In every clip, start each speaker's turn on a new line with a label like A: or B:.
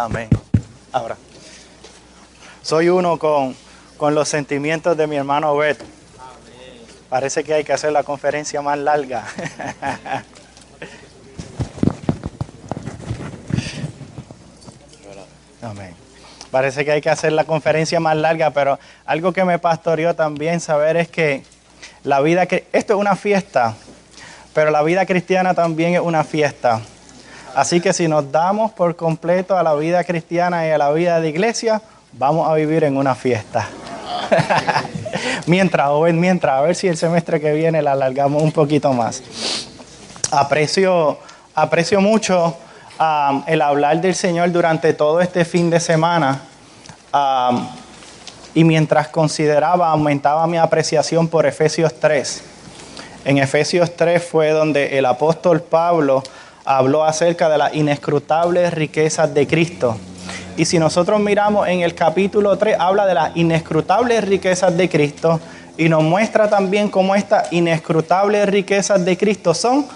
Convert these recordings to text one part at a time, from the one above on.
A: Amén. Ahora, soy uno con los sentimientos de mi hermano Beto. Parece que hay que hacer la conferencia más larga. Amén. Parece que hay que hacer la conferencia más larga, pero algo que me pastoreó también saber es que esto es una fiesta, pero la vida cristiana también es una fiesta. Así que si nos damos por completo a la vida cristiana y a la vida de iglesia, vamos a vivir en una fiesta. mientras, a ver si el semestre que viene la alargamos un poquito más. Aprecio mucho el hablar del Señor durante todo este fin de semana. Y mientras consideraba, aumentaba mi apreciación por Efesios 3. En Efesios 3 fue donde el apóstol Pablo habló acerca de las inescrutables riquezas de Cristo. Y si nosotros miramos en el capítulo 3, habla de las inescrutables riquezas de Cristo y nos muestra también cómo estas inescrutables riquezas de Cristo son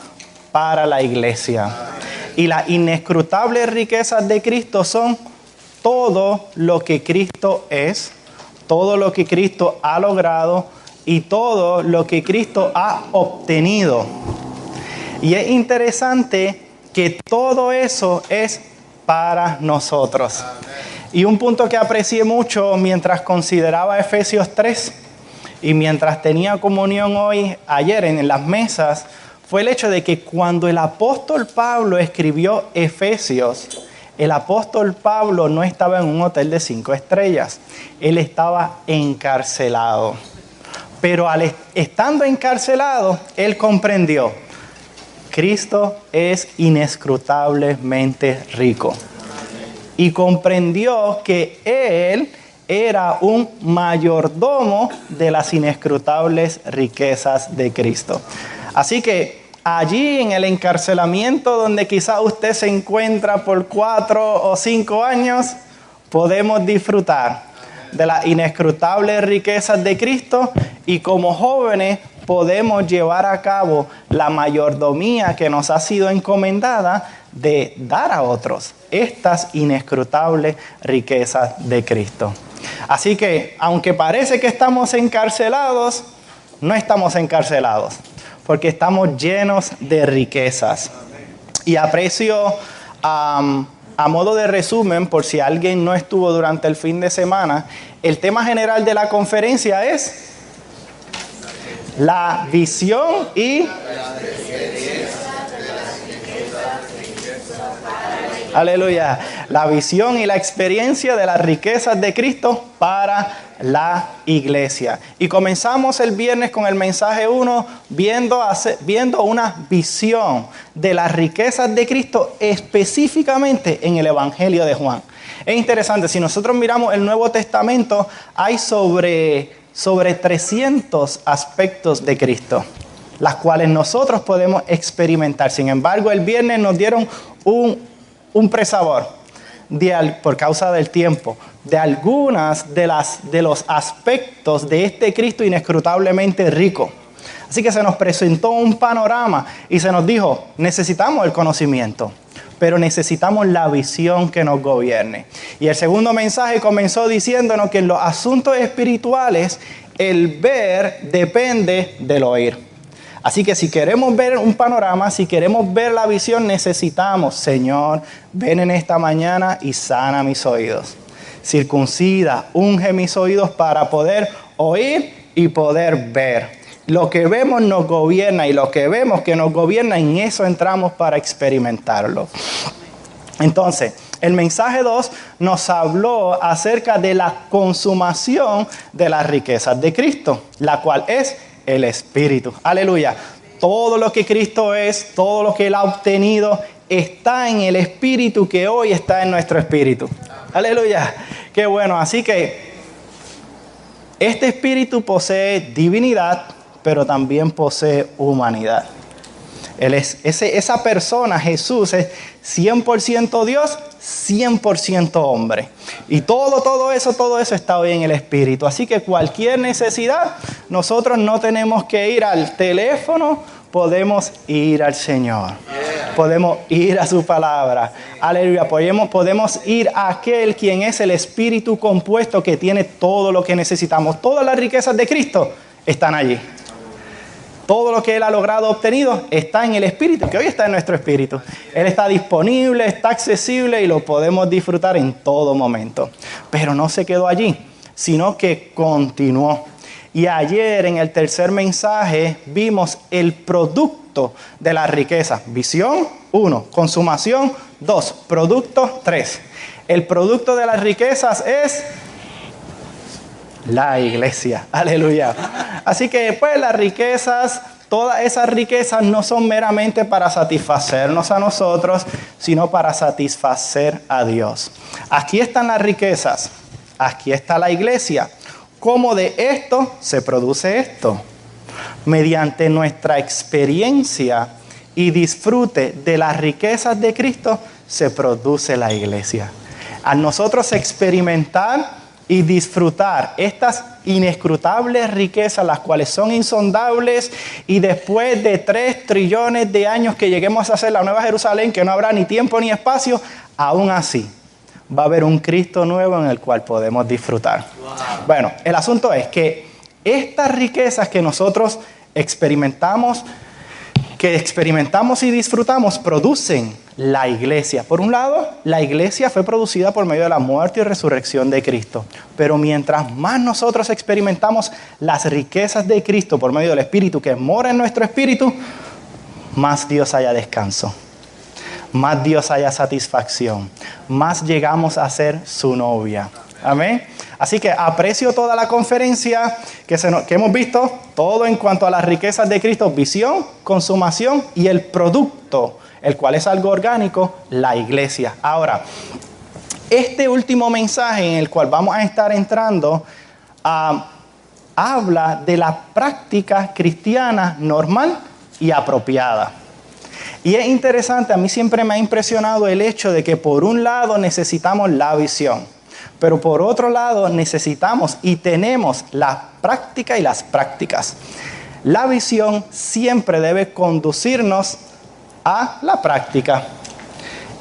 A: para la iglesia. Y las inescrutables riquezas de Cristo son todo lo que Cristo es, todo lo que Cristo ha logrado y todo lo que Cristo ha obtenido. Y es interesante que todo eso es para nosotros. Y un punto que aprecié mucho mientras consideraba Efesios 3 y mientras tenía comunión ayer en las mesas, fue el hecho de que cuando el apóstol Pablo escribió Efesios, el apóstol Pablo no estaba en un hotel de 5 estrellas. Él estaba encarcelado. Pero estando encarcelado, él comprendió: Cristo es inescrutablemente rico. Y comprendió que Él era un mayordomo de las inescrutables riquezas de Cristo. Así que allí en el encarcelamiento donde quizá usted se encuentra por 4 o 5 años, podemos disfrutar de las inescrutables riquezas de Cristo y como jóvenes podemos llevar a cabo la mayordomía que nos ha sido encomendada de dar a otros estas inescrutables riquezas de Cristo. Así que, aunque parece que estamos encarcelados, no estamos encarcelados, porque estamos llenos de riquezas. Y aprecio, a modo de resumen, por si alguien no estuvo durante el fin de semana, el tema general de la conferencia es la visión y aleluya, la visión y la experiencia de las riquezas de Cristo para la iglesia. Y comenzamos el viernes con el mensaje 1 viendo una visión de las riquezas de Cristo específicamente en el Evangelio de Juan. Es interesante, si nosotros miramos el Nuevo Testamento, hay sobre 300 aspectos de Cristo, las cuales nosotros podemos experimentar. Sin embargo, el viernes nos dieron un presabor, por causa del tiempo, de algunas de los aspectos de este Cristo inescrutablemente rico. Así que se nos presentó un panorama y se nos dijo: necesitamos el conocimiento, pero necesitamos la visión que nos gobierne. Y el segundo mensaje comenzó diciéndonos que en los asuntos espirituales el ver depende del oír. Así que si queremos ver un panorama, si queremos ver la visión, necesitamos: Señor, ven en esta mañana y sana mis oídos. Circuncida, unge mis oídos para poder oír y poder ver. Lo que vemos nos gobierna y lo que vemos que nos gobierna, en eso entramos para experimentarlo. Entonces, el mensaje 2 nos habló acerca de la consumación de las riquezas de Cristo, la cual es el Espíritu. Aleluya. Todo lo que Cristo es, todo lo que Él ha obtenido, está en el Espíritu que hoy está en nuestro espíritu. Aleluya. Qué bueno. Así que este Espíritu posee divinidad, pero también posee humanidad. Él es esa persona, Jesús, es 100% Dios, 100% hombre. Y todo eso está hoy en el Espíritu. Así que cualquier necesidad, nosotros no tenemos que ir al teléfono, podemos ir al Señor. Podemos ir a su palabra. Aleluya. Podemos ir a aquel quien es el Espíritu compuesto que tiene todo lo que necesitamos. Todas las riquezas de Cristo están allí. Todo lo que Él ha logrado obtenido está en el Espíritu, que hoy está en nuestro Espíritu. Él está disponible, está accesible y lo podemos disfrutar en todo momento. Pero no se quedó allí, sino que continuó. Y ayer en el tercer mensaje vimos el producto de la riqueza. Visión, 1. Consumación, 2. Producto, 3. El producto de las riquezas es la iglesia. Aleluya. Así que pues las riquezas, todas esas riquezas no son meramente para satisfacernos a nosotros, sino para satisfacer a Dios. Aquí están las riquezas. Aquí está la iglesia. ¿Cómo de esto se produce esto? Mediante nuestra experiencia y disfrute de las riquezas de Cristo se produce la iglesia. Al nosotros experimentar y disfrutar estas inescrutables riquezas, las cuales son insondables, y después de 3 trillones de años que lleguemos a hacer la Nueva Jerusalén, que no habrá ni tiempo ni espacio, aún así va a haber un Cristo nuevo en el cual podemos disfrutar. Wow. Bueno, el asunto es que estas riquezas que nosotros experimentamos y disfrutamos, producen la iglesia. Por un lado, la iglesia fue producida por medio de la muerte y resurrección de Cristo. Pero mientras más nosotros experimentamos las riquezas de Cristo por medio del Espíritu que mora en nuestro espíritu, más Dios haya descanso, más Dios haya satisfacción, más llegamos a ser su novia. Amén. Así que aprecio toda la conferencia que hemos visto, todo en cuanto a las riquezas de Cristo, visión, consumación y el producto, el cual es algo orgánico, la iglesia. Ahora, este último mensaje en el cual vamos a estar entrando, habla de la práctica cristiana normal y apropiada. Y es interesante, a mí siempre me ha impresionado el hecho de que por un lado necesitamos la visión, pero por otro lado necesitamos y tenemos la práctica y las prácticas. La visión siempre debe conducirnos a la práctica.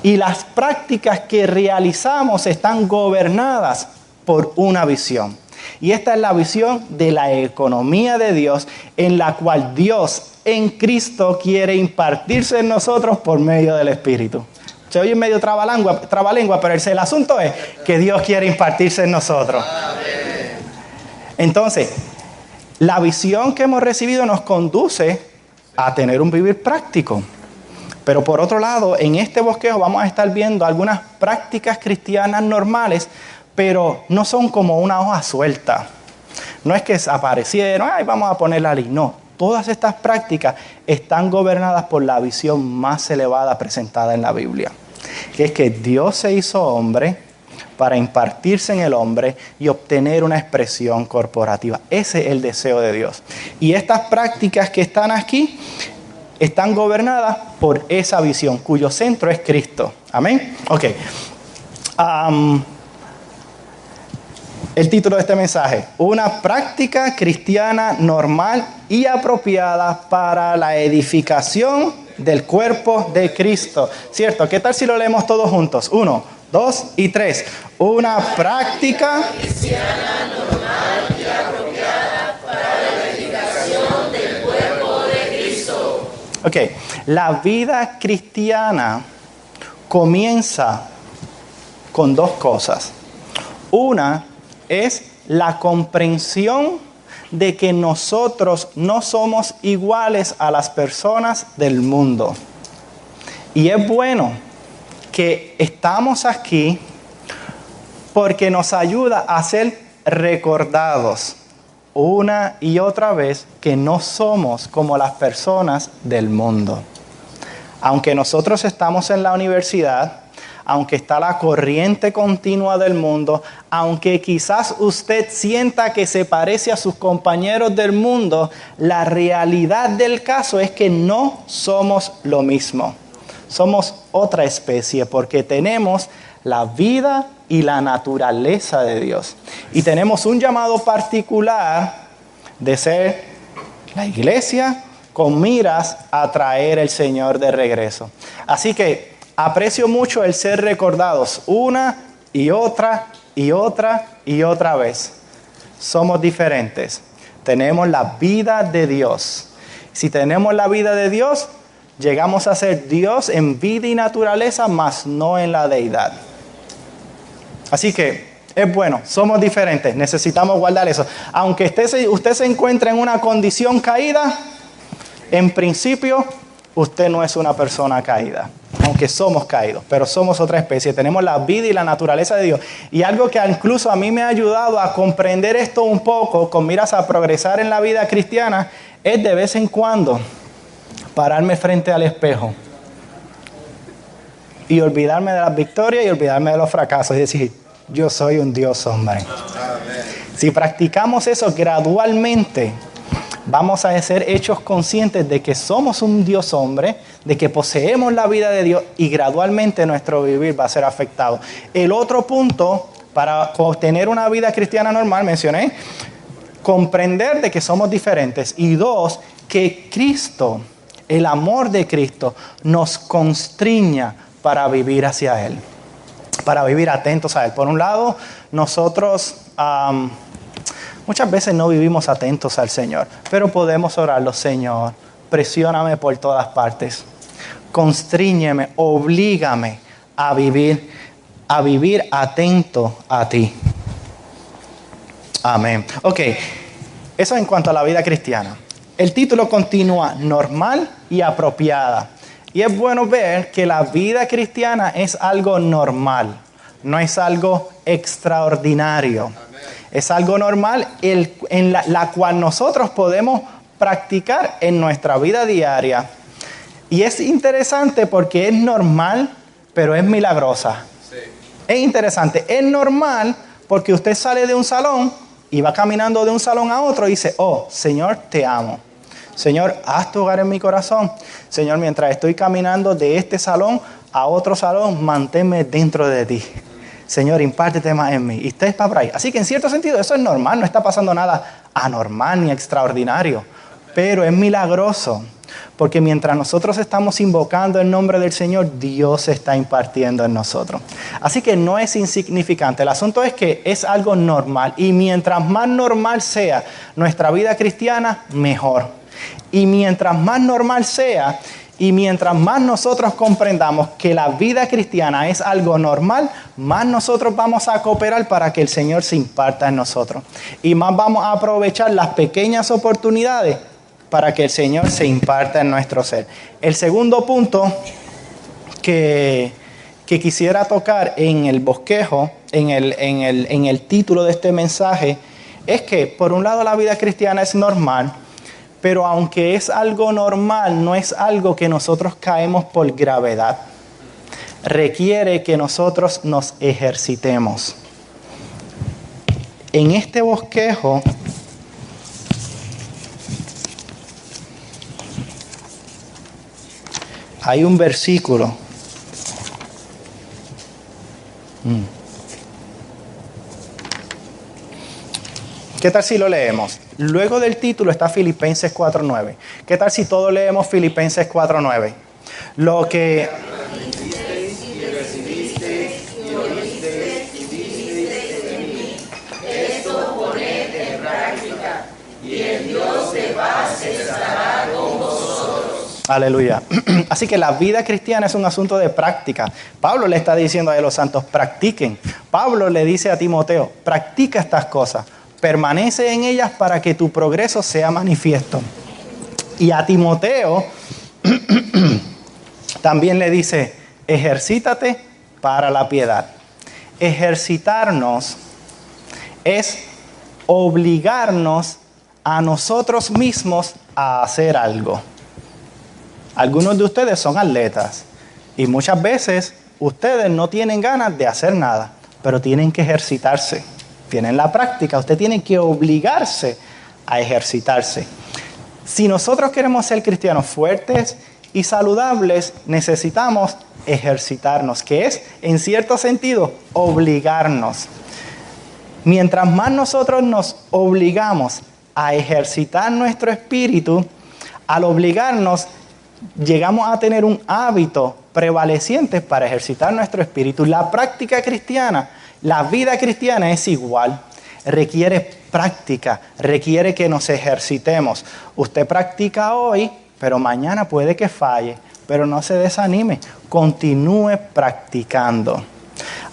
A: Y las prácticas que realizamos están gobernadas por una visión. Y esta es la visión de la economía de Dios, en la cual Dios en Cristo quiere impartirse en nosotros por medio del Espíritu. Se oye medio trabalengua, pero el asunto es que Dios quiere impartirse en nosotros. Entonces, la visión que hemos recibido nos conduce a tener un vivir práctico. Pero por otro lado, en este bosquejo vamos a estar viendo algunas prácticas cristianas normales, pero no son como una hoja suelta. No es que aparecieron, vamos a ponerla ahí. No, todas estas prácticas están gobernadas por la visión más elevada presentada en la Biblia, que es que Dios se hizo hombre para impartirse en el hombre y obtener una expresión corporativa. Ese es el deseo de Dios. Y estas prácticas que están aquí están gobernadas por esa visión, cuyo centro es Cristo. Amén. Ok. El título de este mensaje: una práctica cristiana normal y apropiada para la edificación del cuerpo de Cristo. ¿Cierto? ¿Qué tal si lo leemos todos juntos? 1, 2 y 3. Una práctica cristiana normal y apropiada para la edificación del cuerpo de Cristo. Ok, la vida cristiana comienza con 2 cosas. Una es la comprensión de que nosotros no somos iguales a las personas del mundo. Y es bueno que estamos aquí porque nos ayuda a ser recordados una y otra vez que no somos como las personas del mundo. Aunque nosotros estamos en la universidad, aunque está la corriente continua del mundo, aunque quizás usted sienta que se parece a sus compañeros del mundo, la realidad del caso es que no somos lo mismo. Somos otra especie porque tenemos la vida y la naturaleza de Dios. Y tenemos un llamado particular de ser la iglesia con miras a traer el Señor de regreso. Así que aprecio mucho el ser recordados una y otra y otra y otra vez. Somos diferentes. Tenemos la vida de Dios. Si tenemos la vida de Dios, llegamos a ser Dios en vida y naturaleza, mas no en la deidad. Así que es bueno, somos diferentes, necesitamos guardar eso. Aunque usted se encuentre en una condición caída, en principio, usted no es una persona caída. Aunque somos caídos, pero somos otra especie. Tenemos la vida y la naturaleza de Dios. Y algo que incluso a mí me ha ayudado a comprender esto un poco, con miras a progresar en la vida cristiana, es de vez en cuando pararme frente al espejo y olvidarme de las victorias y olvidarme de los fracasos y decir, yo soy un Dios hombre. Amén. Si practicamos eso gradualmente, vamos a ser hechos conscientes de que somos un Dios hombre, de que poseemos la vida de Dios y gradualmente nuestro vivir va a ser afectado. El otro punto para obtener una vida cristiana normal, mencioné, comprender de que somos diferentes. Y dos, que Cristo, el amor de Cristo, nos constriña para vivir hacia Él, para vivir atentos a Él. Por un lado, nosotros muchas veces no vivimos atentos al Señor, pero podemos orarlo. Señor, presióname por todas partes, constríñeme, oblígame a vivir atento a ti. Amén. Ok, eso en cuanto a la vida cristiana. El título continúa, normal y apropiada. Y es bueno ver que la vida cristiana es algo normal, no es algo extraordinario. Amén. Es algo normal en la cual nosotros podemos practicar en nuestra vida diaria. Y es interesante porque es normal, pero es milagrosa. Sí. Es interesante, es normal porque usted sale de un salón y va caminando de un salón a otro y dice, oh, Señor, te amo. Señor, haz tu hogar en mi corazón. Señor, mientras estoy caminando de este salón a otro salón, manténme dentro de ti. Señor, impártete más en mí. Y usted está por ahí. Así que en cierto sentido eso es normal, no está pasando nada anormal ni extraordinario. Pero es milagroso, porque mientras nosotros estamos invocando el nombre del Señor, Dios se está impartiendo en nosotros. Así que no es insignificante. El asunto es que es algo normal. Y mientras más normal sea nuestra vida cristiana, mejor. Y mientras más normal sea, y mientras más nosotros comprendamos que la vida cristiana es algo normal, más nosotros vamos a cooperar para que el Señor se imparta en nosotros. Y más vamos a aprovechar las pequeñas oportunidades para que el Señor se imparta en nuestro ser. El segundo punto que quisiera tocar en el bosquejo, en el título de este mensaje, es que por un lado la vida cristiana es normal, pero aunque es algo normal, no es algo que nosotros caemos por gravedad. Requiere que nosotros nos ejercitemos. En este bosquejo hay un versículo. ¿Qué tal si lo leemos? Luego del título está Filipenses 4:9. ¿Qué tal si todos leemos Filipenses 4:9? Lo que...
B: Esto poned en práctica, y el Dios de paz estará con vosotros.
A: Aleluya. Así que la vida cristiana es un asunto de práctica. Pablo le está diciendo a los santos, practiquen. Pablo le dice a Timoteo, practica estas cosas. Permanece en ellas para que tu progreso sea manifiesto. Y a Timoteo también le dice, ejercítate para la piedad. Ejercitarnos es obligarnos a nosotros mismos a hacer algo. Algunos de ustedes son atletas y muchas veces ustedes no tienen ganas de hacer nada, pero tienen que ejercitarse. Tienen la práctica, usted tiene que obligarse a ejercitarse. Si nosotros queremos ser cristianos fuertes y saludables, necesitamos ejercitarnos, que es, en cierto sentido, obligarnos. Mientras más nosotros nos obligamos a ejercitar nuestro espíritu, al obligarnos, llegamos a tener un hábito prevalecientes para ejercitar nuestro espíritu. La práctica cristiana, la vida cristiana es igual. Requiere práctica, requiere que nos ejercitemos. Usted practica hoy, pero mañana puede que falle. Pero no se desanime, continúe practicando.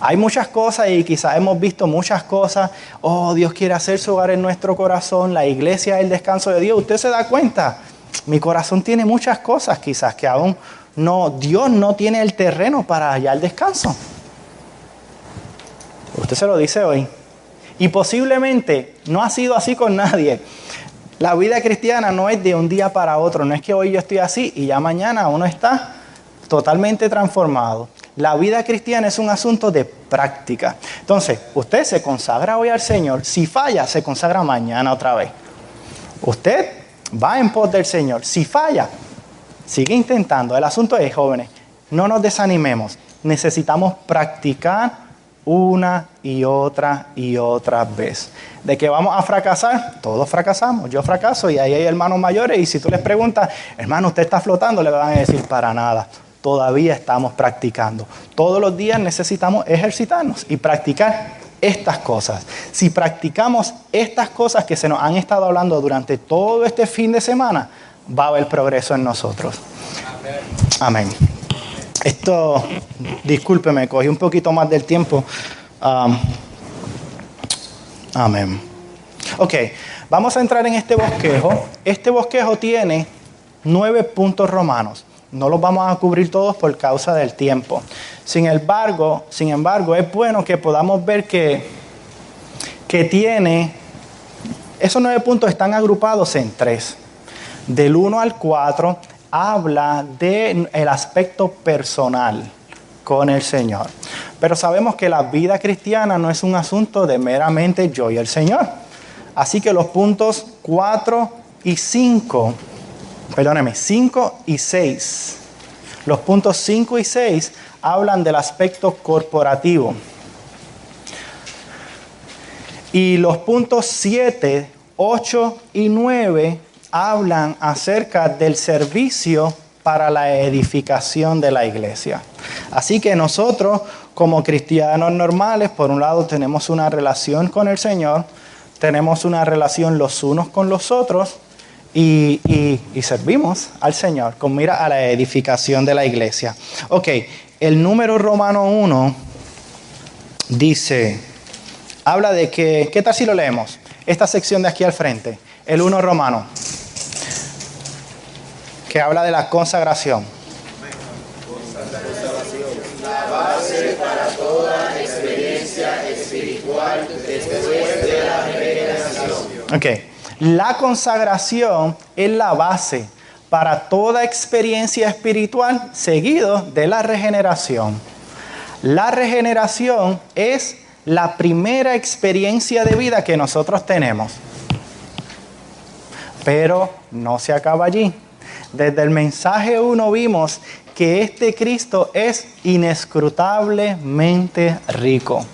A: Hay muchas cosas y quizás hemos visto muchas cosas. Oh, Dios quiere hacer su hogar en nuestro corazón. La iglesia es el descanso de Dios. Usted se da cuenta. Mi corazón tiene muchas cosas quizás que aún no, Dios no tiene el terreno para hallar descanso. Usted se lo dice hoy. Y posiblemente no ha sido así con nadie. La vida cristiana no es de un día para otro. No es que hoy yo estoy así y ya mañana uno está totalmente transformado. La vida cristiana es un asunto de práctica. Entonces, usted se consagra hoy al Señor. Si falla, se consagra mañana otra vez. Usted va en pos del Señor. Si falla, sigue intentando. El asunto es, jóvenes, no nos desanimemos. Necesitamos practicar una y otra vez. ¿De que vamos a fracasar? Todos fracasamos. Yo fracaso y ahí hay hermanos mayores y si tú les preguntas, hermano, ¿usted está flotando? Le van a decir, para nada. Todavía estamos practicando. Todos los días necesitamos ejercitarnos y practicar estas cosas. Si practicamos estas cosas que se nos han estado hablando durante todo este fin de semana, va a haber progreso en nosotros. Amén. Esto, discúlpeme, cogí un poquito más del tiempo. Amén. Ok, vamos a entrar en este bosquejo. Este bosquejo tiene 9 puntos romanos. No los vamos a cubrir todos por causa del tiempo. Sin embargo, es bueno que podamos ver que tiene, esos 9 puntos están agrupados en 3. Del 1 al 4 habla del aspecto personal con el Señor. Pero sabemos que la vida cristiana no es un asunto de meramente yo y el Señor. Así que los puntos 5 y 6. Los puntos 5 y 6 hablan del aspecto corporativo. Y los puntos 7, 8 y 9 hablan acerca del servicio para la edificación de la iglesia. Así que nosotros, como cristianos normales, por un lado tenemos una relación con el Señor, tenemos una relación los unos con los otros y servimos al Señor con mira a la edificación de la iglesia. Ok, el número romano 1 dice, habla de que, ¿qué tal si lo leemos? Esta sección de aquí al frente, el 1 romano, que habla de la consagración.
B: La base para toda experiencia espiritual después de la regeneración.
A: Ok, la consagración es la base para toda experiencia espiritual seguido de la regeneración. La regeneración es la primera experiencia de vida que nosotros tenemos. Pero no se acaba allí. Desde el mensaje 1 vimos que este Cristo es inescrutablemente rico.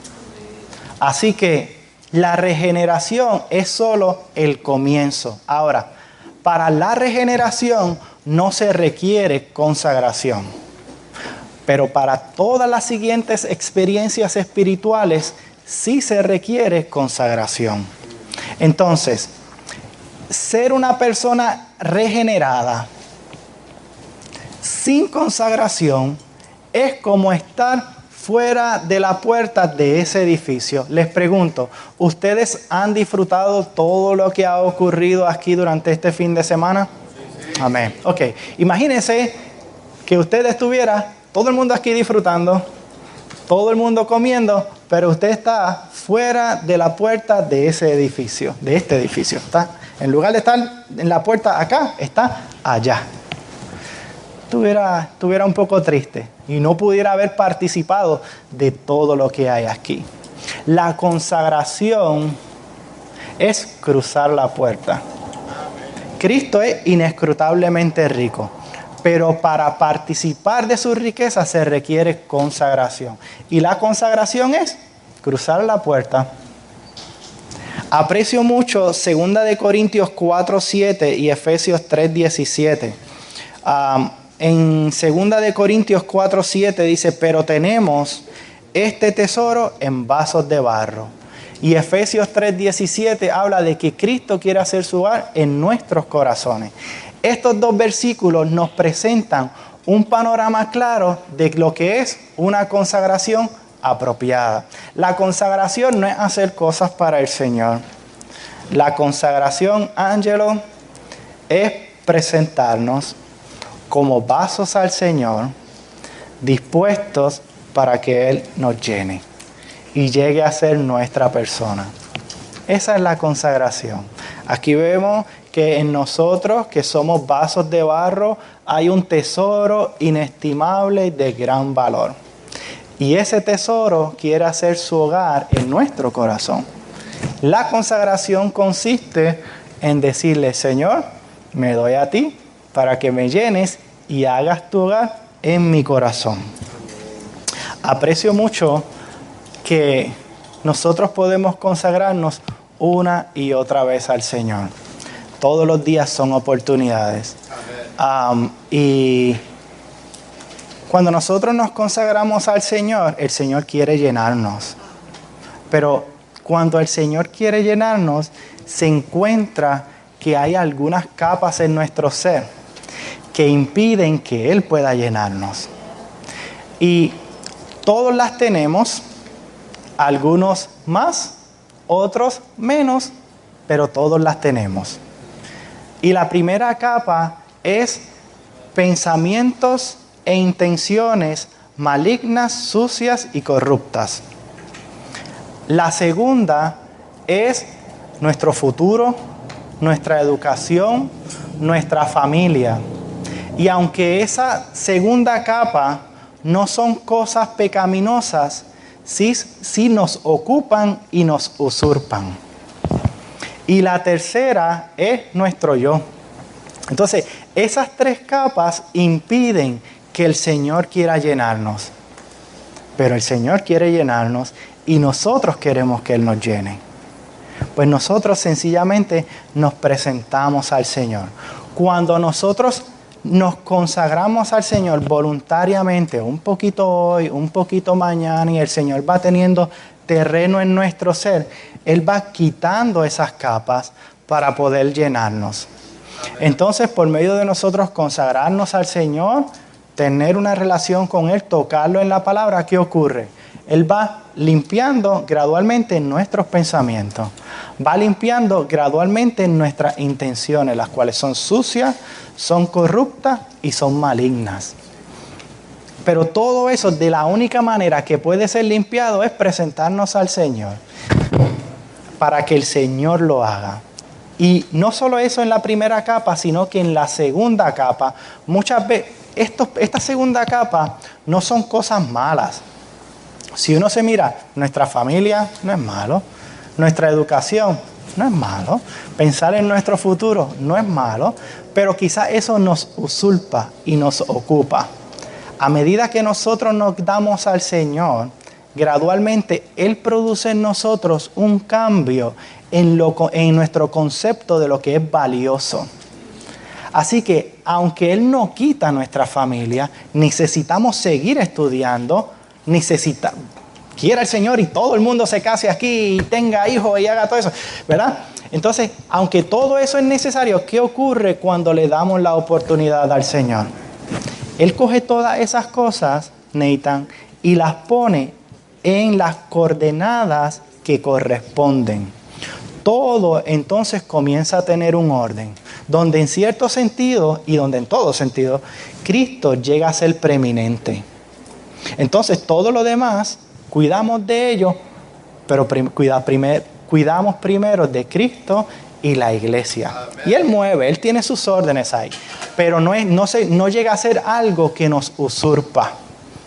A: Así que la regeneración es solo el comienzo. Ahora, para la regeneración no se requiere consagración. Pero para todas las siguientes experiencias espirituales sí se requiere consagración. Entonces, ser una persona regenerada sin consagración es como estar fuera de la puerta de ese edificio. Les pregunto, ¿ustedes han disfrutado todo lo que ha ocurrido aquí durante este fin de semana? Sí. Amén. Ok, imagínense que usted estuviera, todo el mundo aquí disfrutando, todo el mundo comiendo, pero usted está fuera de la puerta de ese edificio, de este edificio. Está, en lugar de estar en la puerta acá, está allá. Estuviera un poco triste y no pudiera haber participado de todo lo que hay aquí. La consagración es cruzar la puerta. Cristo es inescrutablemente rico, pero para participar de su riqueza se requiere consagración. Y la consagración es cruzar la puerta. Aprecio mucho 2 Corintios 4:7 y Efesios 3:17. En 2 de Corintios 4:7 dice, pero tenemos este tesoro en vasos de barro. Y Efesios 3:17 habla de que Cristo quiere hacer su hogar en nuestros corazones. Estos dos versículos nos presentan un panorama claro de lo que es una consagración apropiada. La consagración no es hacer cosas para el Señor. La consagración, Ángelo, es presentarnos como vasos al Señor, dispuestos para que Él nos llene y llegue a ser nuestra persona. Esa es la consagración. Aquí vemos que en nosotros, que somos vasos de barro, hay un tesoro inestimable de gran valor. Y ese tesoro quiere hacer su hogar en nuestro corazón. La consagración consiste en decirle, Señor, me doy a ti para que me llenes y hagas tu hogar en mi corazón. Aprecio mucho que nosotros podemos consagrarnos una y otra vez al Señor. Todos los días son oportunidades. Y cuando nosotros nos consagramos al Señor, el Señor quiere llenarnos. Pero cuando el Señor quiere llenarnos, se encuentra que hay algunas capas en nuestro ser que impiden que Él pueda llenarnos. Y todos las tenemos, algunos más, otros menos, pero todos las tenemos. Y la primera capa es pensamientos e intenciones malignas, sucias y corruptas. La segunda es nuestro futuro, nuestra educación, nuestra familia. Y aunque esa segunda capa no son cosas pecaminosas, sí nos ocupan y nos usurpan. Y la tercera es nuestro yo. Entonces, esas tres capas impiden que el Señor quiera llenarnos. Pero el Señor quiere llenarnos y nosotros queremos que Él nos llene. Pues nosotros sencillamente nos presentamos al Señor. Cuando nosotros nos consagramos al Señor voluntariamente, un poquito hoy, un poquito mañana, y el Señor va teniendo terreno en nuestro ser, Él va quitando esas capas para poder llenarnos. Entonces, por medio de nosotros consagrarnos al Señor, tener una relación con Él, tocarlo en la palabra, ¿qué ocurre? Él va limpiando gradualmente nuestros pensamientos, va limpiando gradualmente nuestras intenciones, las cuales son sucias, son corruptas y son malignas. Pero todo eso, de la única manera que puede ser limpiado es presentarnos al Señor, para que el Señor lo haga. Y no solo eso en la primera capa, sino que en la segunda capa, muchas veces, esta segunda capa no son cosas malas. Si uno se mira, nuestra familia no es malo, nuestra educación no es malo, pensar en nuestro futuro no es malo, pero quizás eso nos usurpa y nos ocupa. A medida que nosotros nos damos al Señor, gradualmente Él produce en nosotros un cambio en nuestro concepto de lo que es valioso. Así que, aunque Él no quita nuestra familia, necesitamos seguir estudiando, quiera el Señor y todo el mundo se case aquí y tenga hijos y haga todo eso, ¿verdad? Entonces, aunque todo eso es necesario, ¿qué ocurre cuando le damos la oportunidad al Señor? Él coge todas esas cosas, Nathan, y las pone en las coordenadas que corresponden. Todo entonces comienza a tener un orden, donde en cierto sentido y donde en todo sentido, Cristo llega a ser preeminente. Entonces todo lo demás, cuidamos de ello, pero cuidamos primero de Cristo y la iglesia. Amén. Y Él mueve, Él tiene sus órdenes ahí, pero no llega a ser algo que nos usurpa,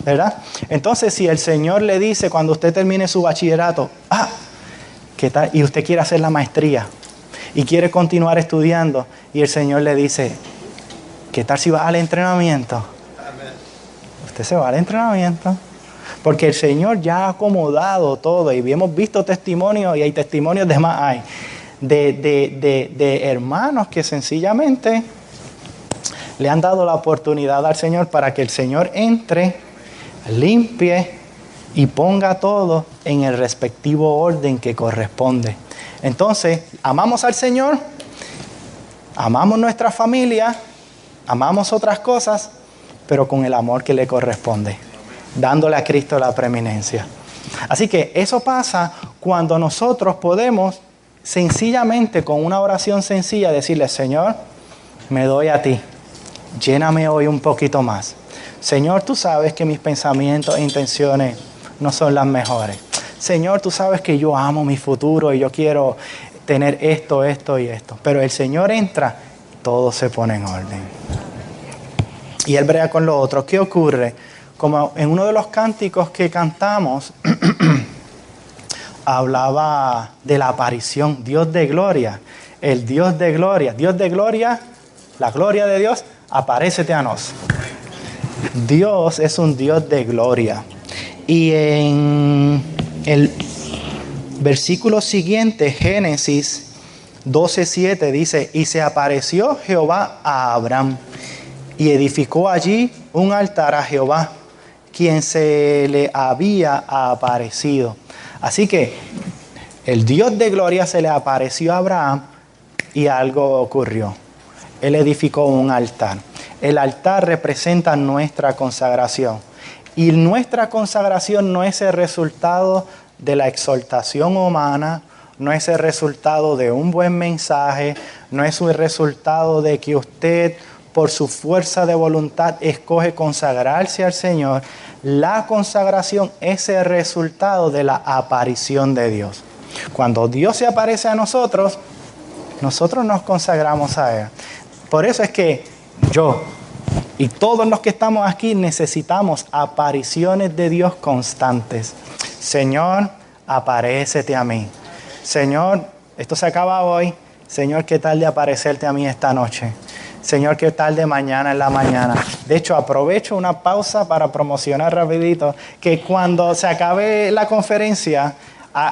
A: ¿verdad? Entonces, si el Señor le dice cuando usted termine su bachillerato, ¿qué tal? Y usted quiere hacer la maestría y quiere continuar estudiando, y el Señor le dice, ¿qué tal si vas al entrenamiento? Amén. Usted se va al entrenamiento. Porque el Señor ya ha acomodado todo, y hemos visto testimonios, y hay testimonios de más hay, de hermanos que sencillamente Le han dado la oportunidad al Señor para que el Señor entre, limpie y ponga todo en el respectivo orden que corresponde. Entonces, amamos al Señor, amamos nuestra familia, amamos otras cosas, pero con el amor que le corresponde, dándole a Cristo la preeminencia. Así que eso pasa cuando nosotros podemos sencillamente, con una oración sencilla, decirle: Señor, me doy a ti, lléname hoy un poquito más. Señor, tú sabes que mis pensamientos e intenciones no son las mejores. Señor, tú sabes que yo amo mi futuro y yo quiero tener esto, esto y esto. Pero el Señor entra, todo se pone en orden. Y Él brega con lo otro. ¿Qué ocurre? Como en uno de los cánticos que cantamos, hablaba de la aparición, Dios de gloria, el Dios de gloria. Dios de gloria, la gloria de Dios, aparécete a nos. Dios es un Dios de gloria. Y en el versículo siguiente, Génesis 12:7, dice: y se apareció Jehová a Abraham y edificó allí un altar a Jehová, quien se le había aparecido. Así que el Dios de gloria se le apareció a Abraham y algo ocurrió. Él edificó un altar. El altar representa nuestra consagración. Y nuestra consagración no es el resultado de la exaltación humana, no es el resultado de un buen mensaje, no es el resultado de que usted por su fuerza de voluntad escoge consagrarse al Señor. La consagración es el resultado de la aparición de Dios. Cuando Dios se aparece a nosotros, nosotros nos consagramos a Él. Por eso es que yo y todos los que estamos aquí necesitamos apariciones de Dios constantes. Señor, aparécete a mí. Señor, esto se acaba hoy. Señor, ¿qué tal de aparecerte a mí esta noche? Señor, ¿qué tal de mañana en la mañana? De hecho, aprovecho una pausa para promocionar rapidito que cuando se acabe la conferencia,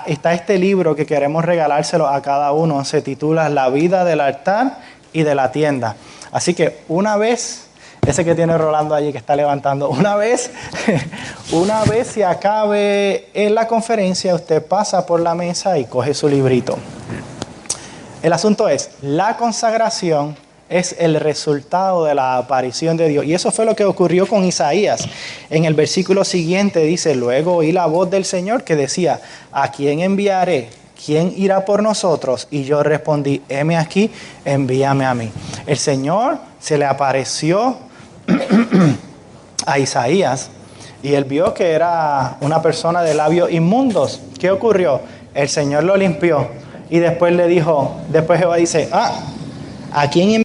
A: está este libro que queremos regalárselo a cada uno. Se titula La vida del altar y de la tienda. Así que una vez, ese que tiene Rolando allí que está levantando, una vez se acabe en la conferencia, usted pasa por la mesa y coge su librito. El asunto es, la consagración es el resultado de la aparición de Dios. Y eso fue lo que ocurrió con Isaías. En el versículo siguiente dice: luego oí la voz del Señor que decía: ¿a quién enviaré? ¿Quién irá por nosotros? Y yo respondí: heme aquí, envíame a mí. El Señor se le apareció a Isaías y él vio que era una persona de labios inmundos. ¿Qué ocurrió? El Señor lo limpió y después le dijo, después Jehová dice: ¿a quién enviaré?